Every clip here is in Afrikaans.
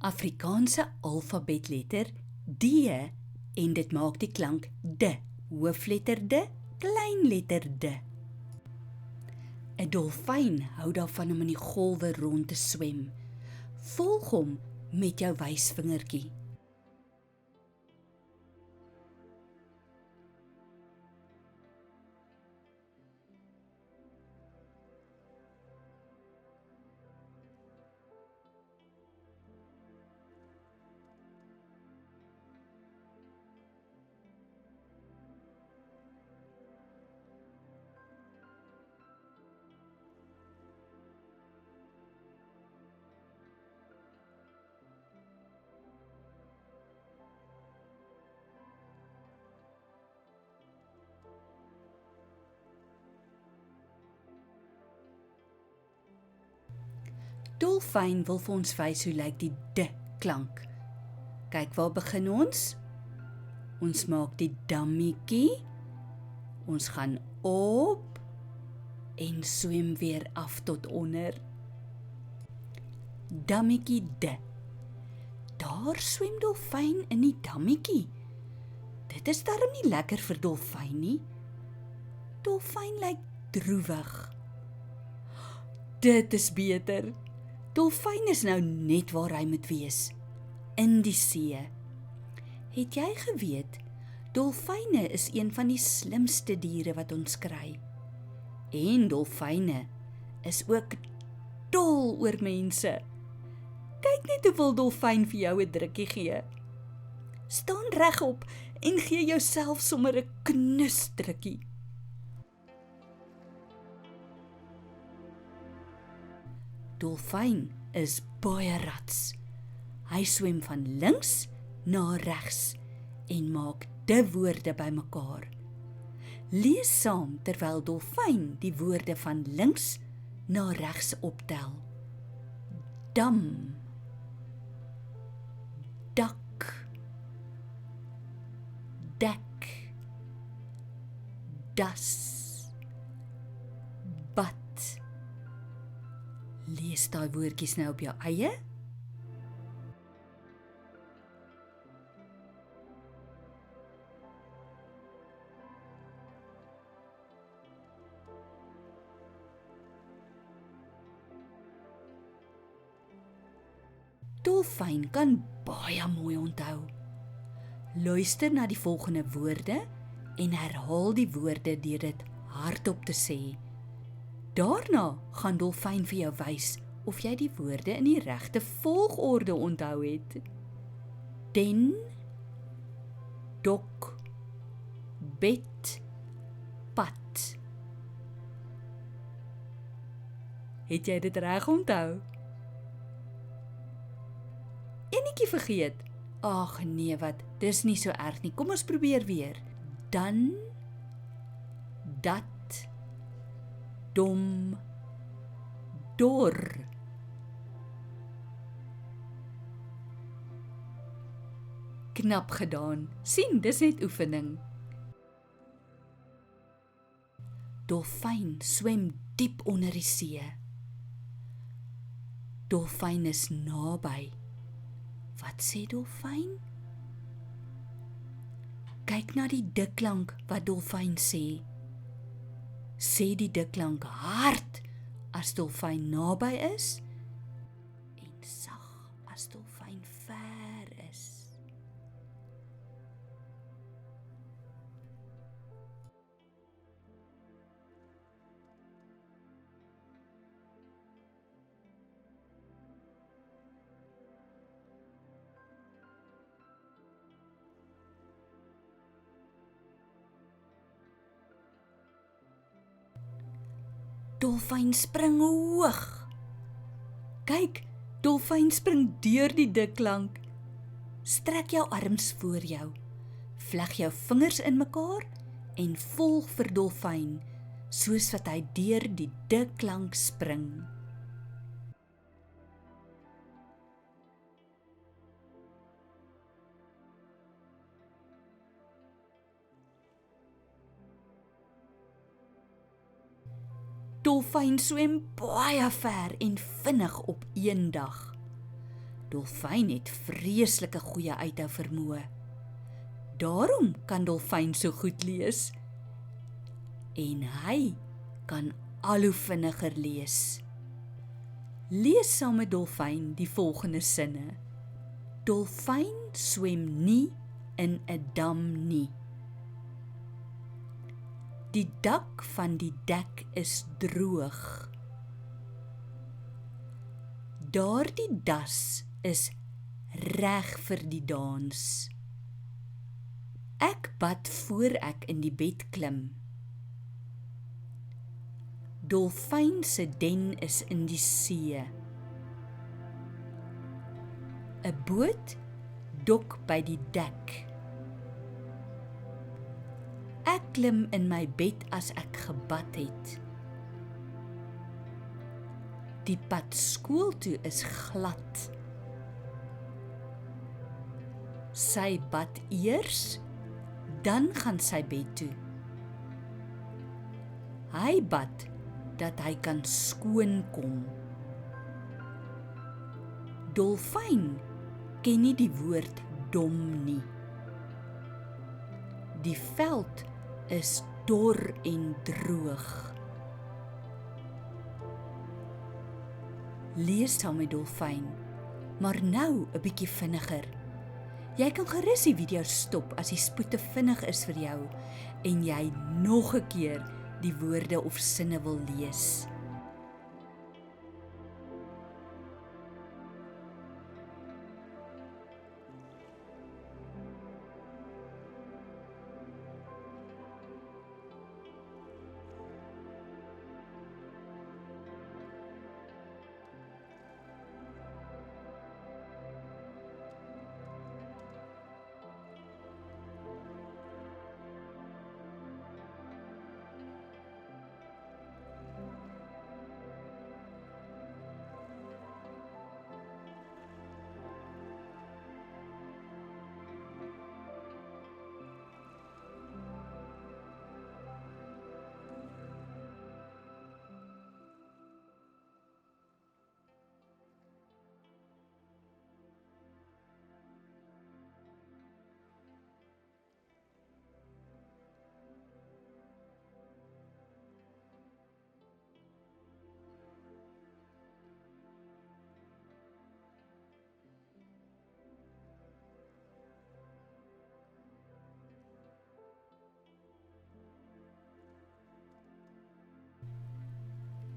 Afrikaanse alfabetletter D en dit maak die klank D, hoofletter D, kleinletter D. 'n Dolfyn hou daarvan om in die golwe rond te swem. Volg hom met jou wysvingertjie. Dolfyn wil vir ons wys hoe lyk die D klank. Kyk, waar begin ons? Ons maak die dammetjie, ons gaan op en swem weer af tot onder. Dammetjie D. Daar swem dolfyn in die dammetjie. Dit is darm nie lekker vir dolfyn nie. Dolfyn lyk droewig. Dit is beter. Dolfyn is nou net waar hy moet wees, in die see. Het jy geweet, dolfyne is een van die slimste diere wat ons kry. En dolfyne is ook dol oor mense. Kyk net hoeveel dolfyn vir jou 'n drukkie gee. Staan regop en gee jouself sommer 'n knusdrukkie. Dolfyn is baie rats. Hy swem van links na regs en maak die woorde bymekaar. Lees saam terwyl dolfyn die woorde van links na regs optel. Dam, dak, dek, das, bad. Lees daai woordjies nou op jou eie. Dolfyn kan baie mooi onthou. Luister na die volgende woorde en herhaal die woorde deur dit hardop te sê. Daarna gaan dolfyn vir jou wys of jy die woorde in die regte volgorde onthou het. Den, dok, bed, pad. Het jy dit reg onthou? Enetjie vergeet? Ag nee, wat, dis nie so erg nie. Kom ons probeer weer. Dan, dat, dom, dor. Knap gedaan. Sien, dis net oefening. Dolfyn swem diep onder die see. Dolfyn is naby. Wat sê dolfyn? Kyk na die dikklank wat dolfyn sê. Sê die dikklank hard as dolfyn naby is en sag as dolfyn ver is. Dolfyn spring hoog. Kyk, dolfyn spring deur die dikklank. Strek jou arms voor jou. Vleg jou vingers in mekaar en volg vir dolfyn, soos wat hy deur die dikklank spring. Dolfyn swem baie ver en vinnig op een dag. Dolfyn het vreeslike goeie uithou vermoë. Daarom kan dolfyn so goed lees. En hy kan al hoe vinniger lees. Lees saam met dolfyn die volgende sinne. Dolfyn swem nie in 'n dam nie. Die dak van die dek is droog. Daardie das is reg vir die dans. Ek bad voor ek in die bed klim. Dolfyn se den is in die see. 'n Boot dok by die dek. Ek klim in my bed as ek gebad het. Die pad skool toe is glad. Sy bad eers, dan gaan sy bed toe. Hy bad dat hy kan skoon kom. Dolfyn ken nie die woord dom nie. Die veld is dor en droog. Lees saam met dolfyn, maar nou 'n bietjie vinniger. Jy kan gerus die video stop as die spoed te vinnig is vir jou en jy nog 'n keer die woorde of sinne wil lees.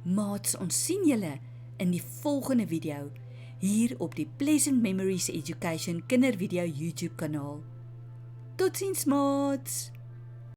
Maats, ons sien julle in die volgende video hier op die Pleasant Memories Education kindervideo YouTube kanaal. Totsiens maats!